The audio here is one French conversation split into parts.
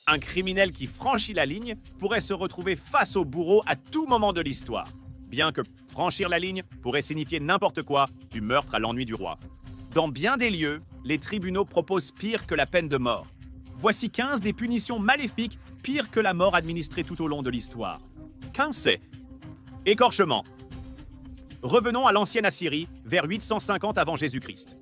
Un criminel qui franchit la ligne pourrait se retrouver face au bourreau à tout moment de l'histoire. Bien que franchir la ligne pourrait signifier n'importe quoi, du meurtre à l'ennui du roi. Dans bien des lieux, les tribunaux proposent pire que la peine de mort. Voici 15 des punitions maléfiques pires que la mort administrée tout au long de l'histoire. 15 c'est écorchement. Revenons à l'ancienne Assyrie, vers 850 avant Jésus-Christ.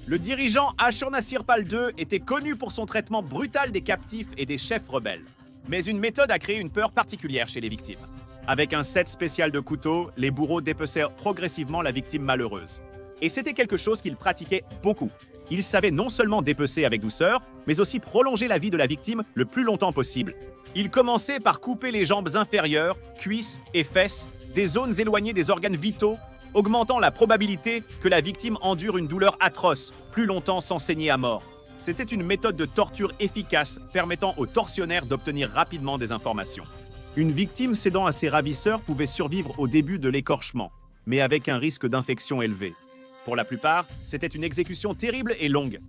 Le dirigeant Ashurnasirpal II était connu pour son traitement brutal des captifs et des chefs rebelles. Mais une méthode a créé une peur particulière chez les victimes. Avec un set spécial de couteaux, les bourreaux dépecèrent progressivement la victime malheureuse. Et c'était quelque chose qu'ils pratiquaient beaucoup. Ils savaient non seulement dépecer avec douceur, mais aussi prolonger la vie de la victime le plus longtemps possible. Ils commençaient par couper les jambes inférieures, cuisses et fesses, des zones éloignées des organes vitaux, augmentant la probabilité que la victime endure une douleur atroce, plus longtemps sans saigner à mort. C'était une méthode de torture efficace permettant aux tortionnaires d'obtenir rapidement des informations. Une victime cédant à ses ravisseurs pouvait survivre au début de l'écorchement, mais avec un risque d'infection élevé. Pour la plupart, c'était une exécution terrible et longue.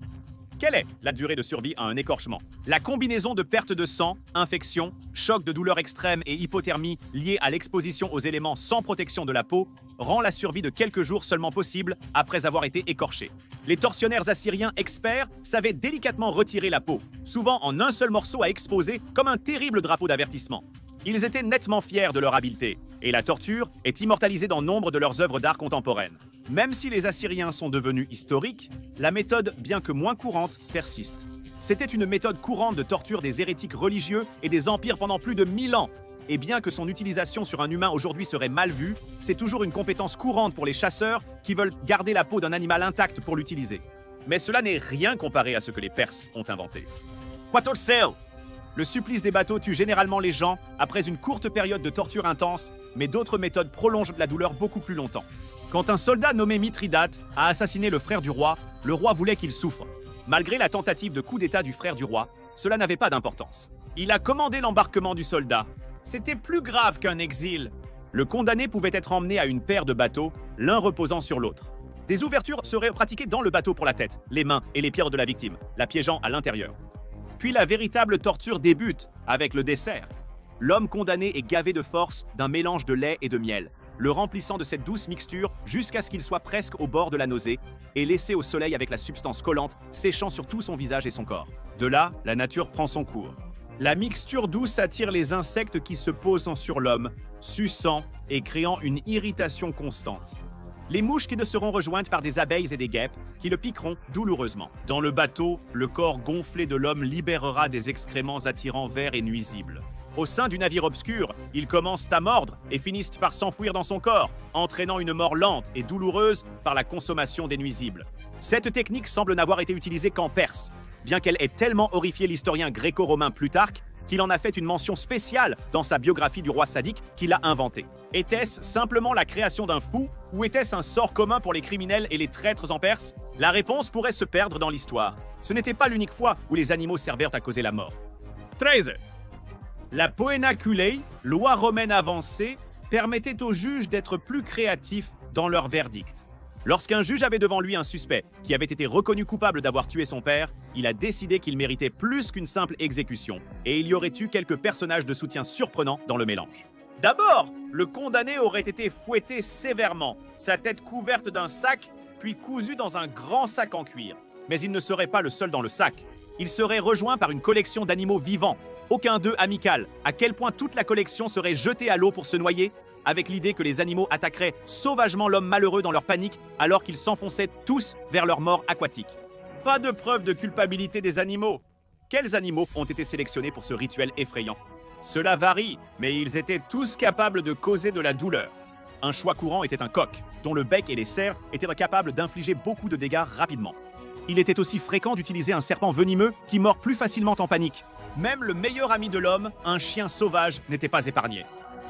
Quelle est la durée de survie à un écorchement? La combinaison de perte de sang, infection, choc de douleur extrême et hypothermie liée à l'exposition aux éléments sans protection de la peau rend la survie de quelques jours seulement possible après avoir été écorché. Les tortionnaires assyriens experts savaient délicatement retirer la peau, souvent en un seul morceau à exposer comme un terrible drapeau d'avertissement. Ils étaient nettement fiers de leur habileté, et la torture est immortalisée dans nombre de leurs œuvres d'art contemporaines. Même si les Assyriens sont devenus historiques, la méthode, bien que moins courante, persiste. C'était une méthode courante de torture des hérétiques religieux et des empires pendant plus de 1000 ans. Et bien que son utilisation sur un humain aujourd'hui serait mal vue, c'est toujours une compétence courante pour les chasseurs qui veulent garder la peau d'un animal intact pour l'utiliser. Mais cela n'est rien comparé à ce que les Perses ont inventé. Quatosel. Le supplice des bateaux tue généralement les gens après une courte période de torture intense, mais d'autres méthodes prolongent la douleur beaucoup plus longtemps. Quand un soldat nommé Mithridate a assassiné le frère du roi voulait qu'il souffre. Malgré la tentative de coup d'état du frère du roi, cela n'avait pas d'importance. Il a commandé l'embarquement du soldat. C'était plus grave qu'un exil. Le condamné pouvait être emmené à une paire de bateaux, l'un reposant sur l'autre. Des ouvertures seraient pratiquées dans le bateau pour la tête, les mains et les pieds de la victime, la piégeant à l'intérieur. Puis la véritable torture débute avec le dessert. L'homme condamné est gavé de force d'un mélange de lait et de miel, le remplissant de cette douce mixture jusqu'à ce qu'il soit presque au bord de la nausée et laissé au soleil avec la substance collante séchant sur tout son visage et son corps. De là, la nature prend son cours. La mixture douce attire les insectes qui se posent sur l'homme, suçant et créant une irritation constante. Les mouches qui ne seront rejointes par des abeilles et des guêpes qui le piqueront douloureusement. Dans le bateau, le corps gonflé de l'homme libérera des excréments attirants verts et nuisibles. Au sein du navire obscur, ils commencent à mordre et finissent par s'enfouir dans son corps, entraînant une mort lente et douloureuse par la consommation des nuisibles. Cette technique semble n'avoir été utilisée qu'en Perse, bien qu'elle ait tellement horrifié l'historien gréco-romain Plutarque qu'il en a fait une mention spéciale dans sa biographie du roi sadique qu'il a inventée. Était-ce simplement la création d'un fou ou était-ce un sort commun pour les criminels et les traîtres en Perse? La réponse pourrait se perdre dans l'histoire. Ce n'était pas l'unique fois où les animaux servirent à causer la mort. 13. La poena culei, loi romaine avancée, permettait aux juges d'être plus créatifs dans leur verdict. Lorsqu'un juge avait devant lui un suspect qui avait été reconnu coupable d'avoir tué son père, il a décidé qu'il méritait plus qu'une simple exécution, et il y aurait eu quelques personnages de soutien surprenants dans le mélange. D'abord, le condamné aurait été fouetté sévèrement, sa tête couverte d'un sac, puis cousue dans un grand sac en cuir. Mais il ne serait pas le seul dans le sac. Il serait rejoint par une collection d'animaux vivants, aucun d'eux amical, à quel point toute la collection serait jetée à l'eau pour se noyer, avec l'idée que les animaux attaqueraient sauvagement l'homme malheureux dans leur panique alors qu'ils s'enfonçaient tous vers leur mort aquatique. Pas de preuve de culpabilité des animaux. Quels animaux ont été sélectionnés pour ce rituel effrayant? Cela varie, mais ils étaient tous capables de causer de la douleur. Un choix courant était un coq, dont le bec et les serres étaient capables d'infliger beaucoup de dégâts rapidement. Il était aussi fréquent d'utiliser un serpent venimeux qui mord plus facilement en panique. Même le meilleur ami de l'homme, un chien sauvage, n'était pas épargné.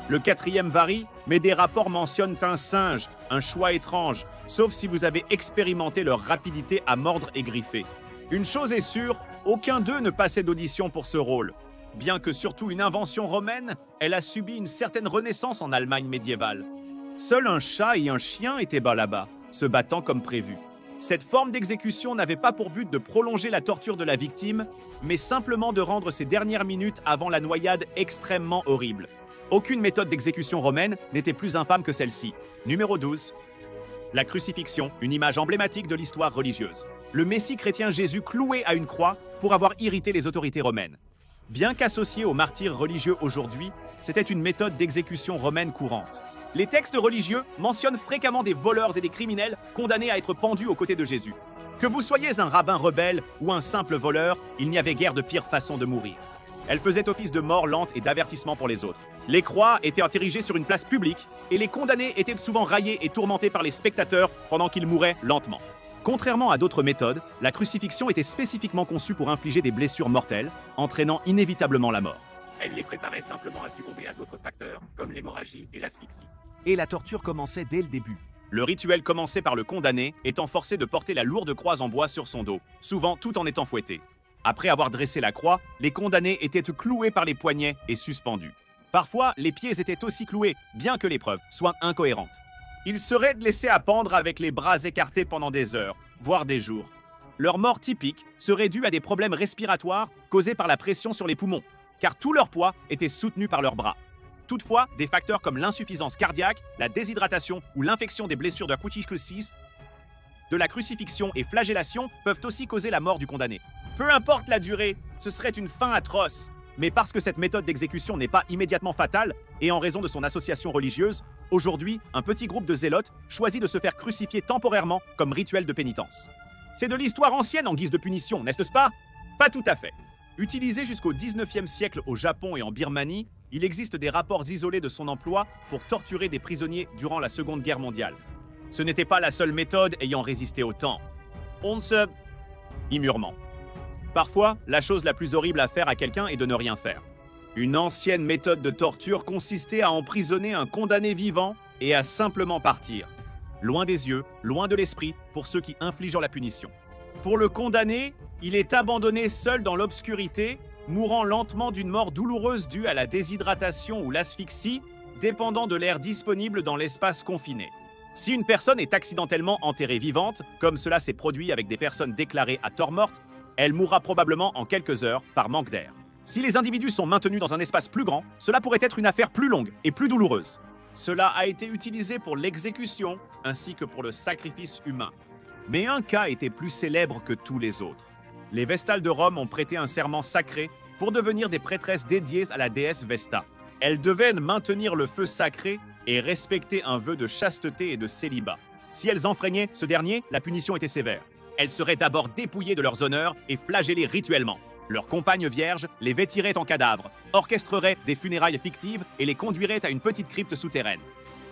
Le quatrième varie, mais des rapports mentionnent un singe, un choix étrange, sauf si vous avez expérimenté leur rapidité à mordre et griffer. Une chose est sûre, aucun d'eux ne passait d'audition pour ce rôle. Bien que surtout une invention romaine, elle a subi une certaine renaissance en Allemagne médiévale. Seul un chat et un chien étaient là-bas, se battant comme prévu. Cette forme d'exécution n'avait pas pour but de prolonger la torture de la victime, mais simplement de rendre ses dernières minutes avant la noyade extrêmement horribles. Aucune méthode d'exécution romaine n'était plus infâme que celle-ci. Numéro 12. La crucifixion, une image emblématique de l'histoire religieuse. Le Messie chrétien Jésus cloué à une croix pour avoir irrité les autorités romaines. Bien qu'associé aux martyrs religieux aujourd'hui, c'était une méthode d'exécution romaine courante. Les textes religieux mentionnent fréquemment des voleurs et des criminels condamnés à être pendus aux côtés de Jésus. Que vous soyez un rabbin rebelle ou un simple voleur, il n'y avait guère de pire façon de mourir. Elle faisait office de mort lente et d'avertissement pour les autres. Les croix étaient érigées sur une place publique et les condamnés étaient souvent raillés et tourmentés par les spectateurs pendant qu'ils mouraient lentement. Contrairement à d'autres méthodes, la crucifixion était spécifiquement conçue pour infliger des blessures mortelles, entraînant inévitablement la mort. Elle les préparait simplement à succomber à d'autres facteurs, comme l'hémorragie et l'asphyxie. Et la torture commençait dès le début. Le rituel commençait par le condamné étant forcé de porter la lourde croix en bois sur son dos, souvent tout en étant fouetté. Après avoir dressé la croix, les condamnés étaient cloués par les poignets et suspendus. Parfois, les pieds étaient aussi cloués, bien que les preuves soient incohérentes. Ils seraient laissés à pendre avec les bras écartés pendant des heures, voire des jours. Leur mort typique serait due à des problèmes respiratoires causés par la pression sur les poumons, car tout leur poids était soutenu par leurs bras. Toutefois, des facteurs comme l'insuffisance cardiaque, la déshydratation ou l'infection des blessures de la cuticule, de la crucifixion et flagellation peuvent aussi causer la mort du condamné. Peu importe la durée, ce serait une fin atroce. Mais parce que cette méthode d'exécution n'est pas immédiatement fatale, et en raison de son association religieuse, aujourd'hui, un petit groupe de zélotes choisit de se faire crucifier temporairement comme rituel de pénitence. C'est de l'histoire ancienne en guise de punition, n'est-ce pas? Pas tout à fait. Utilisé jusqu'au 19e siècle au Japon et en Birmanie, il existe des rapports isolés de son emploi pour torturer des prisonniers durant la Seconde Guerre mondiale. Ce n'était pas la seule méthode ayant résisté au temps. On ne se... Immurement. Parfois, la chose la plus horrible à faire à quelqu'un est de ne rien faire. Une ancienne méthode de torture consistait à emprisonner un condamné vivant et à simplement partir. Loin des yeux, loin de l'esprit, pour ceux qui infligent la punition. Pour le condamné, il est abandonné seul dans l'obscurité, mourant lentement d'une mort douloureuse due à la déshydratation ou l'asphyxie, dépendant de l'air disponible dans l'espace confiné. Si une personne est accidentellement enterrée vivante, comme cela s'est produit avec des personnes déclarées à tort mortes, elle mourra probablement en quelques heures par manque d'air. Si les individus sont maintenus dans un espace plus grand, cela pourrait être une affaire plus longue et plus douloureuse. Cela a été utilisé pour l'exécution ainsi que pour le sacrifice humain. Mais un cas était plus célèbre que tous les autres. Les Vestales de Rome ont prêté un serment sacré pour devenir des prêtresses dédiées à la déesse Vesta. Elles devaient maintenir le feu sacré et respecter un vœu de chasteté et de célibat. Si elles enfreignaient ce dernier, la punition était sévère. Elles seraient d'abord dépouillées de leurs honneurs et flagellées rituellement. Leurs compagnes vierges les vêtiraient en cadavres, orchestreraient des funérailles fictives et les conduiraient à une petite crypte souterraine.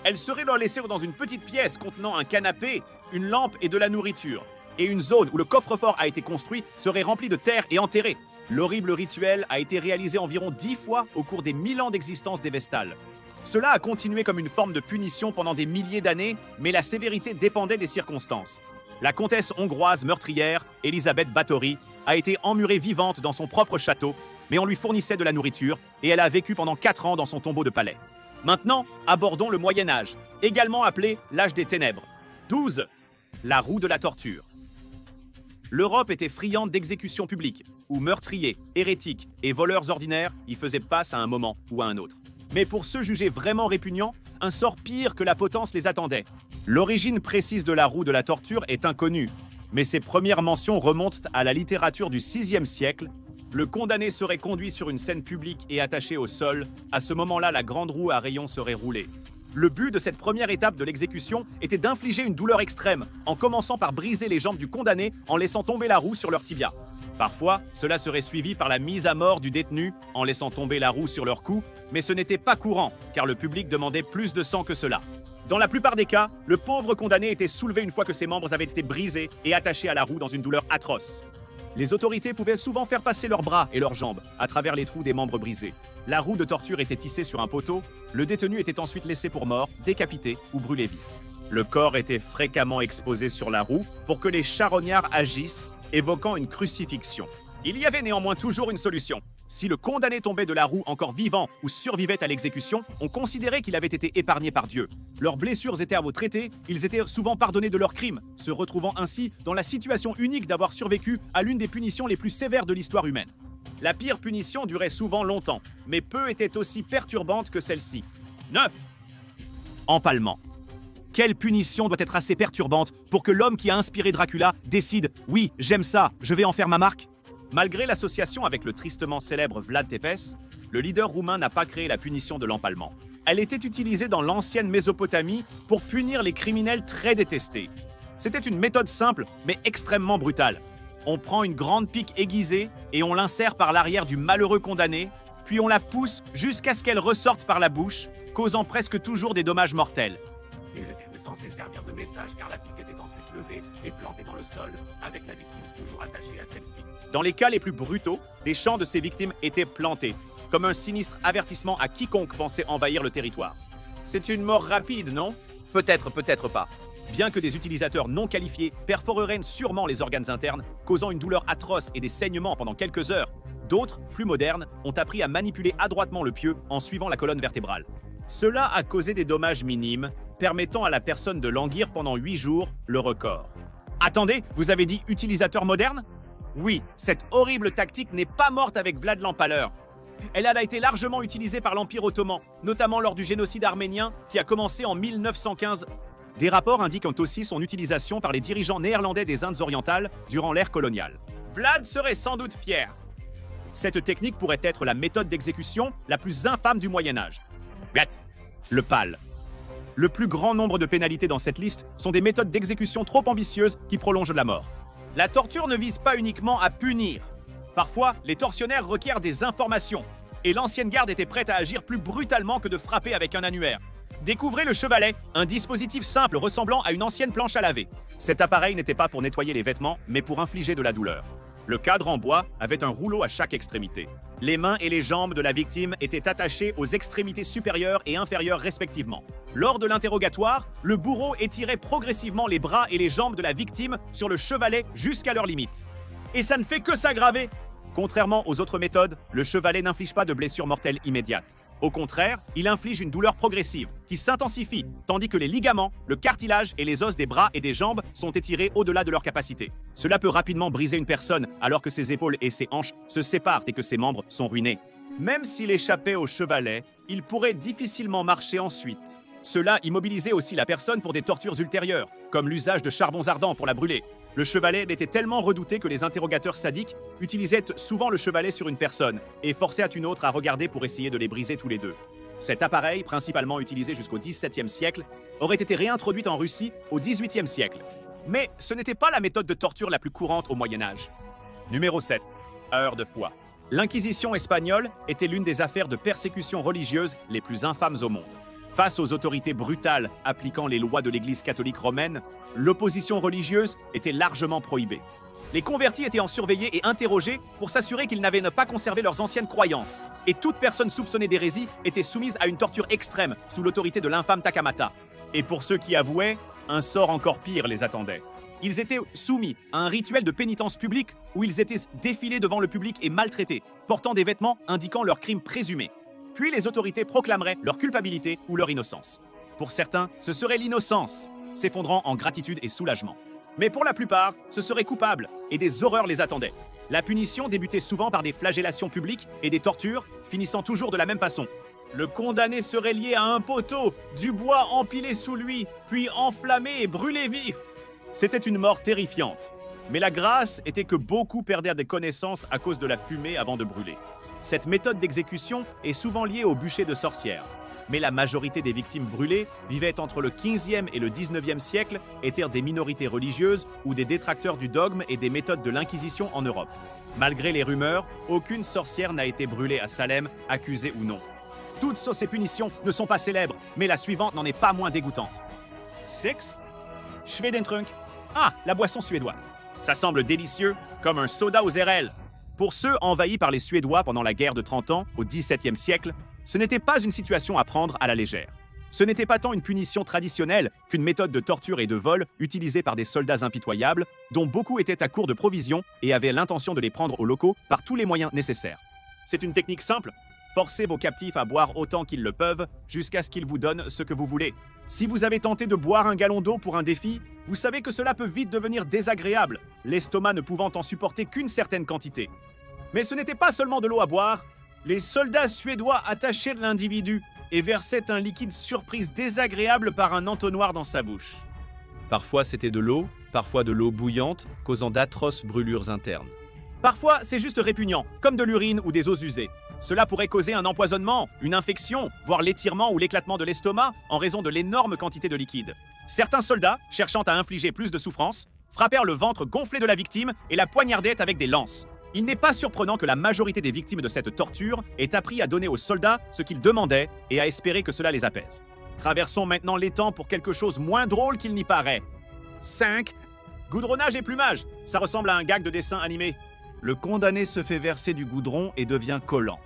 Elles seraient leur laissées dans une petite pièce contenant un canapé, une lampe et de la nourriture. Et une zone où le coffre-fort a été construit serait remplie de terre et enterrée. L'horrible rituel a été réalisé environ 10 fois au cours des 1000 ans d'existence des Vestales. Cela a continué comme une forme de punition pendant des milliers d'années, mais la sévérité dépendait des circonstances. La comtesse hongroise meurtrière, Elisabeth Báthory, a été emmurée vivante dans son propre château, mais on lui fournissait de la nourriture et elle a vécu pendant 4 ans dans son tombeau de palais. Maintenant, abordons le Moyen-Âge, également appelé l'âge des ténèbres. 12. La roue de la torture. L'Europe était friande d'exécutions publiques, où meurtriers, hérétiques et voleurs ordinaires y faisaient face à un moment ou à un autre. Mais pour ceux jugés vraiment répugnants, un sort pire que la potence les attendait. L'origine précise de la roue de la torture est inconnue, mais ses premières mentions remontent à la littérature du VIe siècle. Le condamné serait conduit sur une scène publique et attaché au sol. À ce moment-là, la grande roue à rayons serait roulée. Le but de cette première étape de l'exécution était d'infliger une douleur extrême, en commençant par briser les jambes du condamné en laissant tomber la roue sur leur tibia. Parfois, cela serait suivi par la mise à mort du détenu en laissant tomber la roue sur leur cou, mais ce n'était pas courant, car le public demandait plus de sang que cela. Dans la plupart des cas, le pauvre condamné était soulevé une fois que ses membres avaient été brisés et attachés à la roue dans une douleur atroce. Les autorités pouvaient souvent faire passer leurs bras et leurs jambes à travers les trous des membres brisés. La roue de torture était tissée sur un poteau, le détenu était ensuite laissé pour mort, décapité ou brûlé vif. Le corps était fréquemment exposé sur la roue pour que les charognards agissent, évoquant une crucifixion. Il y avait néanmoins toujours une solution. Si le condamné tombait de la roue encore vivant ou survivait à l'exécution, on considérait qu'il avait été épargné par Dieu. Leurs blessures étaient à vos traités, ils étaient souvent pardonnés de leurs crimes, se retrouvant ainsi dans la situation unique d'avoir survécu à l'une des punitions les plus sévères de l'histoire humaine. La pire punition durait souvent longtemps, mais peu était aussi perturbante que celle-ci. 9. Empalement. Quelle punition doit être assez perturbante pour que l'homme qui a inspiré Dracula décide « Oui, j'aime ça, je vais en faire ma marque ». Malgré l'association avec le tristement célèbre Vlad Tepes, le leader roumain n'a pas créé la punition de l'empalement. Elle était utilisée dans l'ancienne Mésopotamie pour punir les criminels très détestés. C'était une méthode simple, mais extrêmement brutale. On prend une grande pique aiguisée et on l'insère par l'arrière du malheureux condamné, puis on la pousse jusqu'à ce qu'elle ressorte par la bouche, causant presque toujours des dommages mortels. Ils étaient censés servir de message car la pique était ensuite levée et plantée dans le sol, avec la victime toujours attachée à celle-ci. Dans les cas les plus brutaux, des chants de ces victimes étaient plantés, comme un sinistre avertissement à quiconque pensait envahir le territoire. C'est une mort rapide, non? Peut-être, peut-être pas. Bien que des utilisateurs non qualifiés perforeraient sûrement les organes internes, causant une douleur atroce et des saignements pendant quelques heures, d'autres, plus modernes, ont appris à manipuler adroitement le pieu en suivant la colonne vertébrale. Cela a causé des dommages minimes, permettant à la personne de languir pendant 8 jours, le record. Attendez, vous avez dit utilisateur moderne? Oui, cette horrible tactique n'est pas morte avec Vlad l'Empaleur. Elle a été largement utilisée par l'Empire ottoman, notamment lors du génocide arménien qui a commencé en 1915. Des rapports indiquent aussi son utilisation par les dirigeants néerlandais des Indes orientales durant l'ère coloniale. Vlad serait sans doute fier. Cette technique pourrait être la méthode d'exécution la plus infâme du Moyen-Âge. Le PAL. Le plus grand nombre de pénalités dans cette liste sont des méthodes d'exécution trop ambitieuses qui prolongent la mort. La torture ne vise pas uniquement à punir. Parfois, les tortionnaires requièrent des informations, et l'ancienne garde était prête à agir plus brutalement que de frapper avec un annuaire. Découvrez le chevalet, un dispositif simple ressemblant à une ancienne planche à laver. Cet appareil n'était pas pour nettoyer les vêtements, mais pour infliger de la douleur. Le cadre en bois avait un rouleau à chaque extrémité. Les mains et les jambes de la victime étaient attachées aux extrémités supérieures et inférieures respectivement. Lors de l'interrogatoire, le bourreau étirait progressivement les bras et les jambes de la victime sur le chevalet jusqu'à leur limite. Et ça ne fait que s'aggraver! Contrairement aux autres méthodes, le chevalet n'inflige pas de blessure mortelle immédiate. Au contraire, il inflige une douleur progressive, qui s'intensifie, tandis que les ligaments, le cartilage et les os des bras et des jambes sont étirés au-delà de leur capacité. Cela peut rapidement briser une personne, alors que ses épaules et ses hanches se séparent et que ses membres sont ruinés. Même s'il échappait au chevalet, il pourrait difficilement marcher ensuite. Cela immobilisait aussi la personne pour des tortures ultérieures, comme l'usage de charbons ardents pour la brûler. Le chevalet était tellement redouté que les interrogateurs sadiques utilisaient souvent le chevalet sur une personne et forçaient une autre à regarder pour essayer de les briser tous les deux. Cet appareil, principalement utilisé jusqu'au XVIIe siècle, aurait été réintroduit en Russie au XVIIIe siècle. Mais ce n'était pas la méthode de torture la plus courante au Moyen-Âge. Numéro 7. Heure de foi. L'Inquisition espagnole était l'une des affaires de persécution religieuse les plus infâmes au monde. Face aux autorités brutales appliquant les lois de l'Église catholique romaine, l'opposition religieuse était largement prohibée. Les convertis étaient en surveillés et interrogés pour s'assurer qu'ils n'avaient pas conservé leurs anciennes croyances. Et toute personne soupçonnée d'hérésie était soumise à une torture extrême sous l'autorité de l'infâme Takamata. Et pour ceux qui avouaient, un sort encore pire les attendait. Ils étaient soumis à un rituel de pénitence publique où ils étaient défilés devant le public et maltraités, portant des vêtements indiquant leurs crimes présumés. Puis les autorités proclameraient leur culpabilité ou leur innocence. Pour certains, ce serait l'innocence, s'effondrant en gratitude et soulagement. Mais pour la plupart, ce serait coupable et des horreurs les attendaient. La punition débutait souvent par des flagellations publiques et des tortures, finissant toujours de la même façon. Le condamné serait lié à un poteau, du bois empilé sous lui, puis enflammé et brûlé vif. C'était une mort terrifiante. Mais la grâce était que beaucoup perdirent des connaissances à cause de la fumée avant de brûler. Cette méthode d'exécution est souvent liée au bûcher de sorcières. Mais la majorité des victimes brûlées vivaient entre le 15e et le 19e siècle, étaient des minorités religieuses ou des détracteurs du dogme et des méthodes de l'Inquisition en Europe. Malgré les rumeurs, aucune sorcière n'a été brûlée à Salem, accusée ou non. Toutes ces punitions ne sont pas célèbres, mais la suivante n'en est pas moins dégoûtante. 6. Schwedentrunk. Ah, la boisson suédoise. Ça semble délicieux, comme un soda aux érelles. Pour ceux envahis par les Suédois pendant la guerre de 30 ans, au XVIIe siècle, ce n'était pas une situation à prendre à la légère. Ce n'était pas tant une punition traditionnelle qu'une méthode de torture et de vol utilisée par des soldats impitoyables, dont beaucoup étaient à court de provisions et avaient l'intention de les prendre aux locaux par tous les moyens nécessaires. C'est une technique simple. Forcez vos captifs à boire autant qu'ils le peuvent jusqu'à ce qu'ils vous donnent ce que vous voulez. Si vous avez tenté de boire un gallon d'eau pour un défi, vous savez que cela peut vite devenir désagréable, l'estomac ne pouvant en supporter qu'une certaine quantité. Mais ce n'était pas seulement de l'eau à boire. Les soldats suédois attachaient l'individu et versaient un liquide surprise désagréable par un entonnoir dans sa bouche. Parfois c'était de l'eau, parfois de l'eau bouillante, causant d'atroces brûlures internes. Parfois c'est juste répugnant, comme de l'urine ou des eaux usées. Cela pourrait causer un empoisonnement, une infection, voire l'étirement ou l'éclatement de l'estomac en raison de l'énorme quantité de liquide. Certains soldats, cherchant à infliger plus de souffrance, frappèrent le ventre gonflé de la victime et la poignardaient avec des lances. Il n'est pas surprenant que la majorité des victimes de cette torture aient appris à donner aux soldats ce qu'ils demandaient et à espérer que cela les apaise. Traversons maintenant l'étang pour quelque chose moins drôle qu'il n'y paraît. 5. Goudronnage et plumage. Ça ressemble à un gag de dessin animé. Le condamné se fait verser du goudron et devient collant.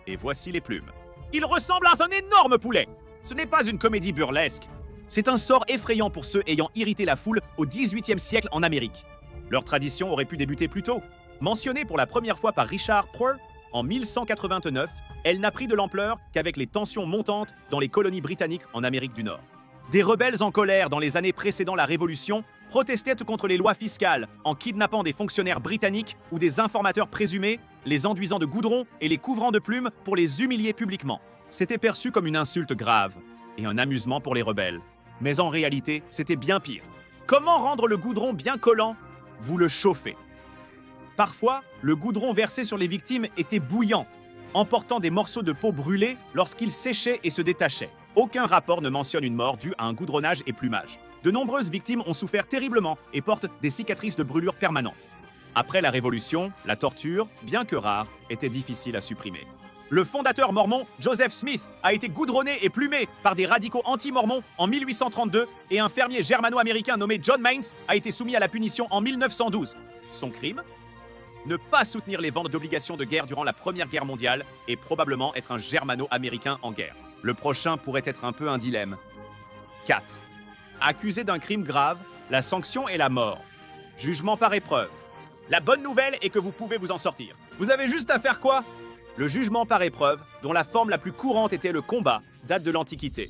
Et voici les plumes. Il ressemble à un énorme poulet. Ce n'est pas une comédie burlesque. C'est un sort effrayant pour ceux ayant irrité la foule au XVIIIe siècle en Amérique. Leur tradition aurait pu débuter plus tôt. Mentionnée pour la première fois par Richard Poor en 1189, elle n'a pris de l'ampleur qu'avec les tensions montantes dans les colonies britanniques en Amérique du Nord. Des rebelles en colère dans les années précédant la Révolution protestaient contre les lois fiscales en kidnappant des fonctionnaires britanniques ou des informateurs présumés, les enduisant de goudron et les couvrant de plumes pour les humilier publiquement. C'était perçu comme une insulte grave et un amusement pour les rebelles. Mais en réalité, c'était bien pire. Comment rendre le goudron bien collant? Vous le chauffez. Parfois, le goudron versé sur les victimes était bouillant, emportant des morceaux de peau brûlés lorsqu'ils séchaient et se détachaient. Aucun rapport ne mentionne une mort due à un goudronnage et plumage. De nombreuses victimes ont souffert terriblement et portent des cicatrices de brûlures permanentes. Après la Révolution, la torture, bien que rare, était difficile à supprimer. Le fondateur mormon Joseph Smith a été goudronné et plumé par des radicaux anti-mormons en 1832 et un fermier germano-américain nommé John Maines a été soumis à la punition en 1912. Son crime? Ne pas soutenir les ventes d'obligations de guerre durant la Première Guerre mondiale et probablement être un germano-américain en guerre. Le prochain pourrait être un peu un dilemme. 4. Accusé d'un crime grave, la sanction est la mort. Jugement par épreuve. La bonne nouvelle est que vous pouvez vous en sortir. Vous avez juste à faire quoi? Le jugement par épreuve, dont la forme la plus courante était le combat, date de l'Antiquité.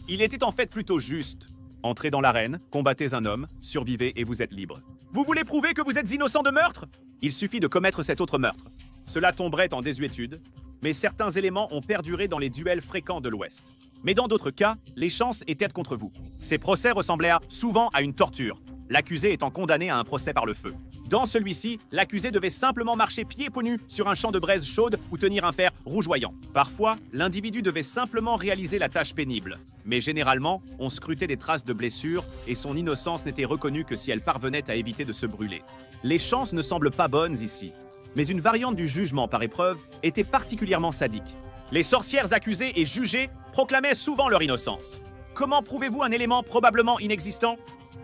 Il était en fait plutôt juste. Entrez dans l'arène, combattez un homme, survivez et vous êtes libre. Vous voulez prouver que vous êtes innocent de meurtre? Il suffit de commettre cet autre meurtre. Cela tomberait en désuétude, mais certains éléments ont perduré dans les duels fréquents de l'Ouest. Mais dans d'autres cas, les chances étaient contre vous. Ces procès ressemblèrent souvent à une torture, l'accusé étant condamné à un procès par le feu. Dans celui-ci, l'accusé devait simplement marcher pieds nus sur un champ de braise chaude ou tenir un fer rougeoyant. Parfois, l'individu devait simplement réaliser la tâche pénible. Mais généralement, on scrutait des traces de blessures et son innocence n'était reconnue que si elle parvenait à éviter de se brûler. Les chances ne semblent pas bonnes ici, mais une variante du jugement par épreuve était particulièrement sadique. Les sorcières accusées et jugées proclamaient souvent leur innocence. Comment prouvez-vous un élément probablement inexistant?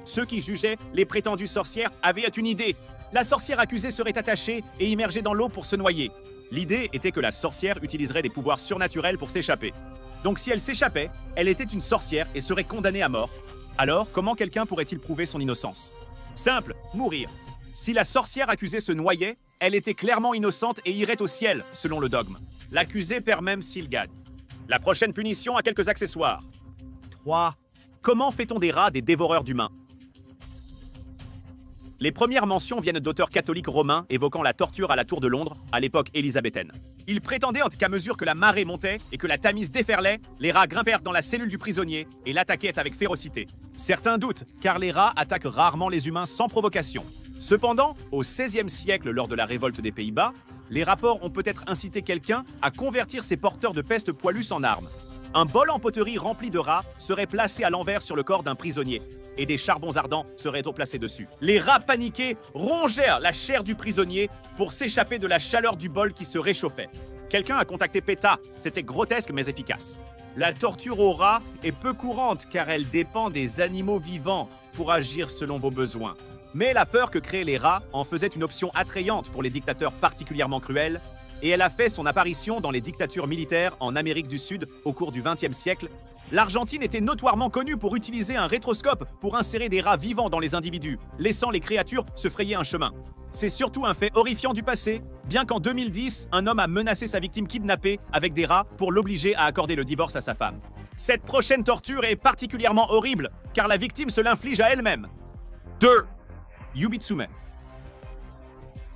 Ceux qui jugeaient les prétendues sorcières avaient une idée. La sorcière accusée serait attachée et immergée dans l'eau pour se noyer. L'idée était que la sorcière utiliserait des pouvoirs surnaturels pour s'échapper. Donc si elle s'échappait, elle était une sorcière et serait condamnée à mort. Alors, comment quelqu'un pourrait-il prouver son innocence? Simple, mourir. Si la sorcière accusée se noyait, elle était clairement innocente et irait au ciel, selon le dogme. L'accusé perd même s'il gagne. La prochaine punition a quelques accessoires. 3. Comment fait-on des rats des dévoreurs d'humains? Les premières mentions viennent d'auteurs catholiques romains évoquant la torture à la Tour de Londres, à l'époque élisabéthaine. Ils prétendaient qu'à mesure que la marée montait et que la Tamise déferlait, les rats grimpèrent dans la cellule du prisonnier et l'attaquaient avec férocité. Certains doutent, car les rats attaquent rarement les humains sans provocation. Cependant, au XVIe siècle, lors de la révolte des Pays-Bas, les rapports ont peut-être incité quelqu'un à convertir ces porteurs de peste poilus en armes. Un bol en poterie rempli de rats serait placé à l'envers sur le corps d'un prisonnier, et des charbons ardents seraient placés dessus. Les rats paniqués rongèrent la chair du prisonnier pour s'échapper de la chaleur du bol qui se réchauffait. Quelqu'un a contacté PETA, c'était grotesque mais efficace. La torture aux rats est peu courante car elle dépend des animaux vivants pour agir selon vos besoins. Mais la peur que créaient les rats en faisait une option attrayante pour les dictateurs particulièrement cruels, et elle a fait son apparition dans les dictatures militaires en Amérique du Sud au cours du XXe siècle, l'Argentine était notoirement connue pour utiliser un rétroscope pour insérer des rats vivants dans les individus, laissant les créatures se frayer un chemin. C'est surtout un fait horrifiant du passé, bien qu'en 2010, un homme a menacé sa victime kidnappée avec des rats pour l'obliger à accorder le divorce à sa femme. Cette prochaine torture est particulièrement horrible, car la victime se l'inflige à elle-même. 2. Yubitsume.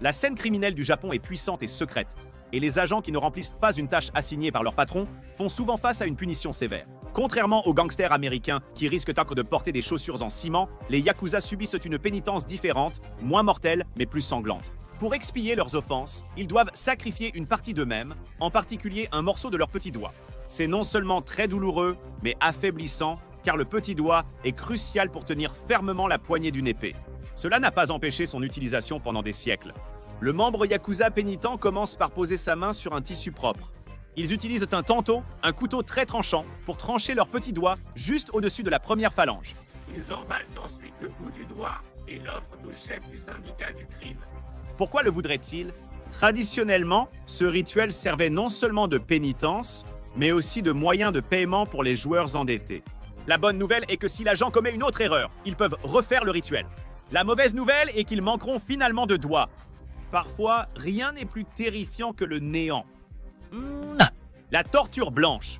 La scène criminelle du Japon est puissante et secrète, et les agents qui ne remplissent pas une tâche assignée par leur patron font souvent face à une punition sévère. Contrairement aux gangsters américains qui risquent encore de porter des chaussures en ciment, les Yakuza subissent une pénitence différente, moins mortelle mais plus sanglante. Pour expier leurs offenses, ils doivent sacrifier une partie d'eux-mêmes, en particulier un morceau de leur petit doigt. C'est non seulement très douloureux, mais affaiblissant, car le petit doigt est crucial pour tenir fermement la poignée d'une épée. Cela n'a pas empêché son utilisation pendant des siècles. Le membre Yakuza pénitent commence par poser sa main sur un tissu propre. Ils utilisent un tanto, un couteau très tranchant, pour trancher leur petit doigt juste au-dessus de la première phalange. Ils emballent ensuite le bout du doigt et l'offrent au chef du syndicat du crime. Pourquoi le voudrait-il? Traditionnellement, ce rituel servait non seulement de pénitence, mais aussi de moyen de paiement pour les joueurs endettés. La bonne nouvelle est que si l'agent commet une autre erreur, ils peuvent refaire le rituel. La mauvaise nouvelle est qu'ils manqueront finalement de doigts. Parfois, rien n'est plus terrifiant que le néant. La torture blanche.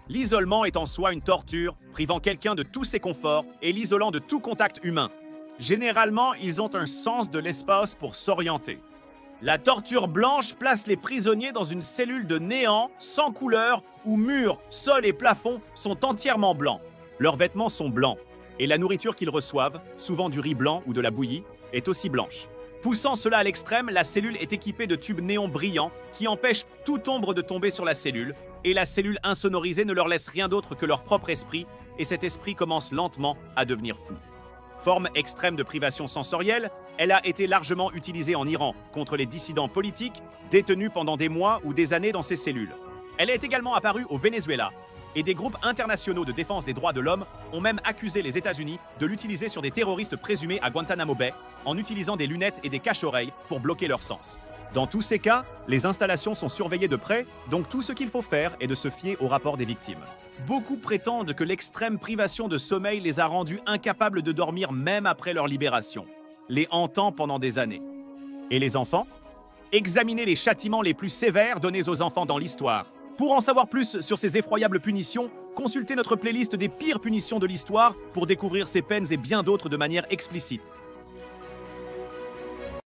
L'isolement est en soi une torture, privant quelqu'un de tous ses conforts et l'isolant de tout contact humain. Généralement, ils ont un sens de l'espace pour s'orienter. La torture blanche place les prisonniers dans une cellule de néant, sans couleur, où murs, sol et plafond sont entièrement blancs. Leurs vêtements sont blancs, et la nourriture qu'ils reçoivent, souvent du riz blanc ou de la bouillie, est aussi blanche. Poussant cela à l'extrême, la cellule est équipée de tubes néons brillants qui empêchent toute ombre de tomber sur la cellule, et la cellule insonorisée ne leur laisse rien d'autre que leur propre esprit, et cet esprit commence lentement à devenir fou. Forme extrême de privation sensorielle, elle a été largement utilisée en Iran contre les dissidents politiques détenus pendant des mois ou des années dans ces cellules. Elle est également apparue au Venezuela, et des groupes internationaux de défense des droits de l'homme ont même accusé les États-Unis de l'utiliser sur des terroristes présumés à Guantanamo Bay en utilisant des lunettes et des cache-oreilles pour bloquer leur sens. Dans tous ces cas, les installations sont surveillées de près, donc tout ce qu'il faut faire est de se fier au rapport des victimes. Beaucoup prétendent que l'extrême privation de sommeil les a rendus incapables de dormir même après leur libération, les hantant pendant des années. Et les enfants? Examinez les châtiments les plus sévères donnés aux enfants dans l'histoire. Pour en savoir plus sur ces effroyables punitions, consultez notre playlist des pires punitions de l'histoire pour découvrir ces peines et bien d'autres de manière explicite.